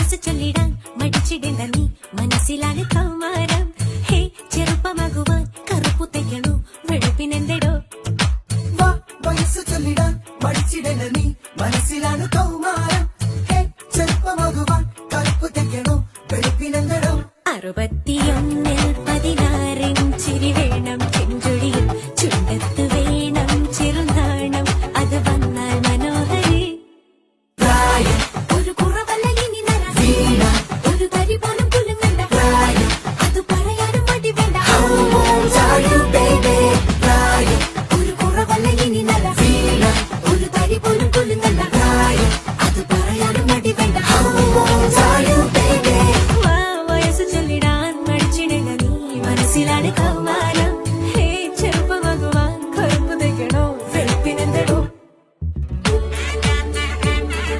വയസ്സ് ചൊല്ലിടാൻ മടിച്ചിടേണ്ട നീ മനസ്സിലാണ് കൗമാരം. ഹേ ചെറുപ്പമാകുവാൻ കറുപ്പു തയ്ക്കണോ വെളുപ്പിനെന്തെടോ. വയസ്സ് ചൊല്ലിടാൻ മടിച്ചിടേണ്ട നീ മനസ്സിലാണ് കൗമാരം. ഹേ ചെറുപ്പമാകുവാൻ കറുപ്പു തയ്ക്കണോ വെളുപ്പിനെന്തെടോ. 60